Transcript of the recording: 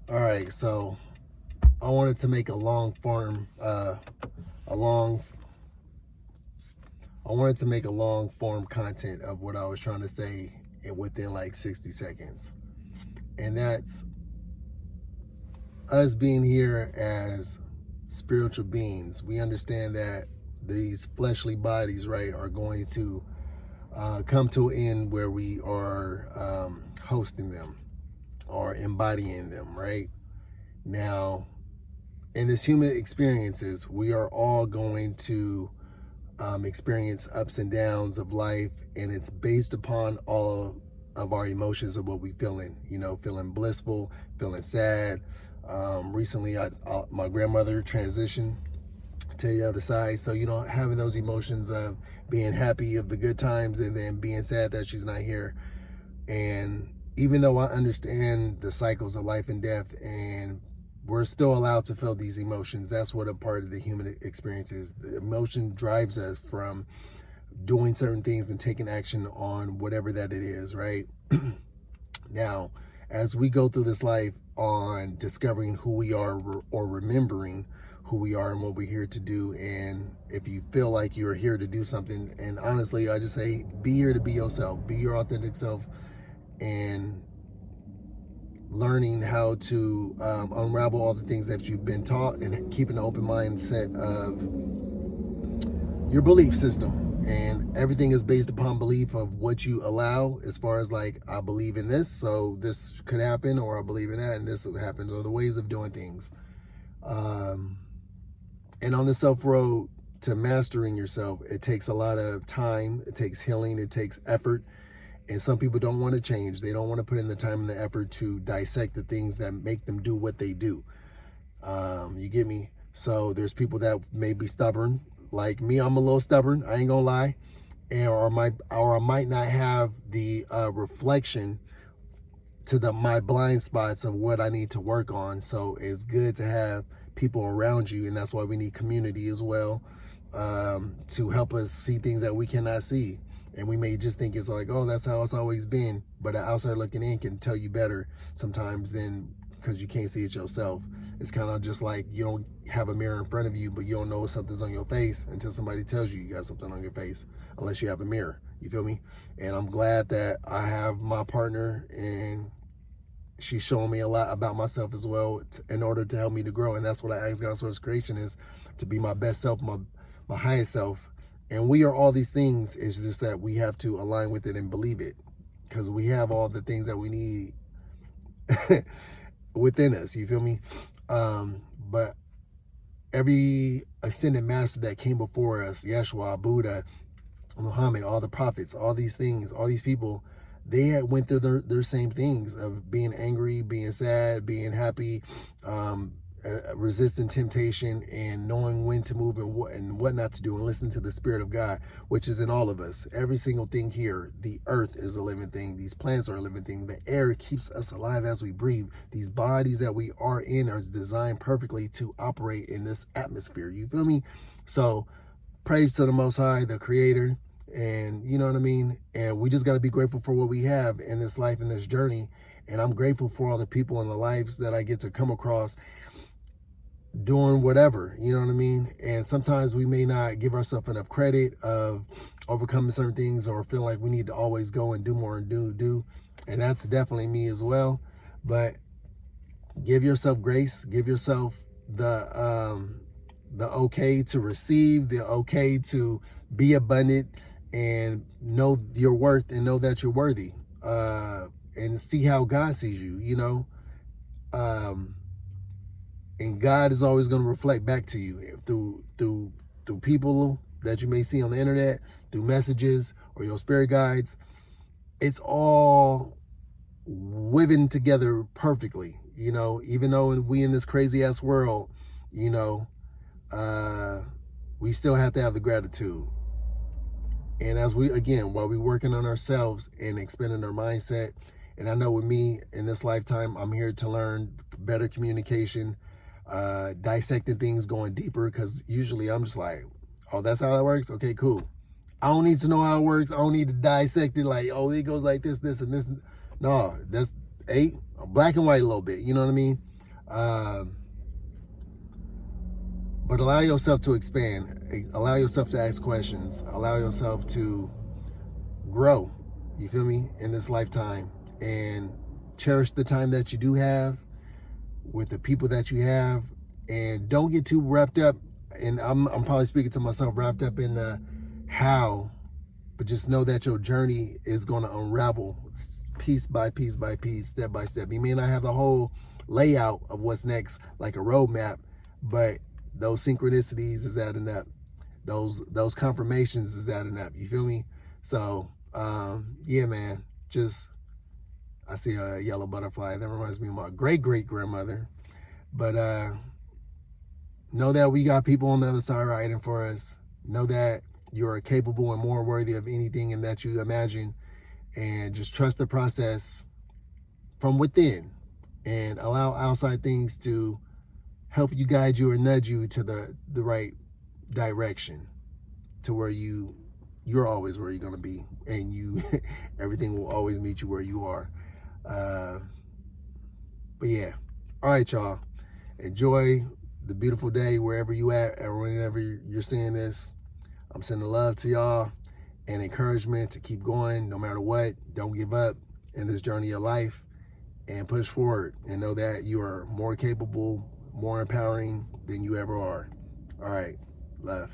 All right, so I wanted to make a long form, a long. I wanted to make a long form content of what I was trying to say within like 60 seconds, and that's us being here as spiritual beings. We understand that these fleshly bodies, right, are going to come to an end where we are hosting them or embodying them, right? Now, in this human experiences, we are all going to experience ups and downs of life, and it's based upon all of our emotions of what we feeling. You know, feeling blissful, feeling sad. Recently, my grandmother transitioned to the other side, so you know, having those emotions of being happy of the good times and then being sad that she's not here. And even though I understand the cycles of life and death, and we're still allowed to feel these emotions, that's what a part of the human experience is. The emotion drives us from doing certain things and taking action on whatever that it is, right? Now, as we go through this life on discovering who we are or remembering who we are and what we're here to do, and if you feel like you're here to do something, and honestly, I just say be here to be yourself, be your authentic self, and learning how to unravel all the things that you've been taught and keeping an open mindset of your belief system. And everything is based upon belief of what you allow, as far as like, I believe in this, so this could happen, or I believe in that and this will happen, or the ways of doing things. And on the self road to mastering yourself, it takes a lot of time, it takes healing, it takes effort. And some people don't want to change. They don't want to put in the time and the effort to dissect the things that make them do what they do. You get me? So there's people that may be stubborn. Like me, I'm a little stubborn. I ain't gonna lie. And or I might not have the reflection to my blind spots of what I need to work on. So it's good to have people around you, and that's why we need community as well, to help us see things that we cannot see. And we may just think it's like, oh, that's how it's always been. But an outsider looking in can tell you better sometimes than, because you can't see it yourself. It's kind of just like you don't have a mirror in front of you, but you don't know if something's on your face until somebody tells you got something on your face, unless you have a mirror. You feel me? And I'm glad that I have my partner, and she's showing me a lot about myself as well in order to help me to grow. And that's what I ask God's source creation is, to be my best self, my highest self. And we are all these things. It's just that we have to align with it and believe it, because we have all the things that we need within us. You feel me? But every ascended master that came before us, Yeshua, Buddha, Muhammad, all the prophets, all these things, all these people, they had went through their same things of being angry, being sad, being happy, resisting temptation, and knowing when to move and what not to do, and listen to the Spirit of God, which is in all of us. Every single thing here. The earth is a living thing. These plants are a living thing. The air keeps us alive as we breathe. These bodies that we are in are designed perfectly to operate in this atmosphere. You feel me? So praise to the Most High, the Creator. And you know what I mean? And we just got to be grateful for what we have in this life, in this journey. And I'm grateful for all the people in the lives that I get to come across doing whatever, you know what I mean? And sometimes we may not give ourselves enough credit of overcoming certain things, or feel like we need to always go and do more and do. And that's definitely me as well. But give yourself grace, give yourself the okay to receive, the okay to be abundant, and know your worth and know that you're worthy, and see how God sees you, you know. And God is always going to reflect back to you through people that you may see on the internet, through messages or your spirit guides. It's all woven together perfectly, you know. Even though we in this crazy ass world, you know, we still have to have the gratitude. And as while we working on ourselves and expanding our mindset, and I know with me in this lifetime, I'm here to learn better communication, dissecting things, going deeper, because usually I'm just like, oh, that's how that works? Okay, cool. I don't need to know how it works. I don't need to dissect it like, it goes like this, and this. No, that's black and white a little bit, you know what I mean? But allow yourself to expand. Allow yourself to ask questions. Allow yourself to grow, you feel me, in this lifetime. And cherish the time that you do have with the people that you have. And don't get too wrapped up, and I'm probably speaking to myself, wrapped up in the how, but just know that your journey is going to unravel piece by piece by piece, step by step. You may not have the whole layout of what's next, like a roadmap, but those synchronicities is adding up. Those confirmations is adding up. You feel me? So, yeah, man, just, I see a yellow butterfly. That reminds me of my great-great-grandmother. But know that we got people on the other side riding for us. Know that you're capable and more worthy of anything and that you imagine. And just trust the process from within. And allow outside things to help you, guide you, or nudge you to the right direction, to where you're always where you're going to be, and you everything will always meet you where you are. But yeah, all right, y'all, enjoy the beautiful day wherever you at, or whenever you're seeing this. I'm sending love to y'all and encouragement to keep going no matter what. Don't give up in this journey of life, and push forward, and know that you are more capable, more empowering than you ever are. All right, love.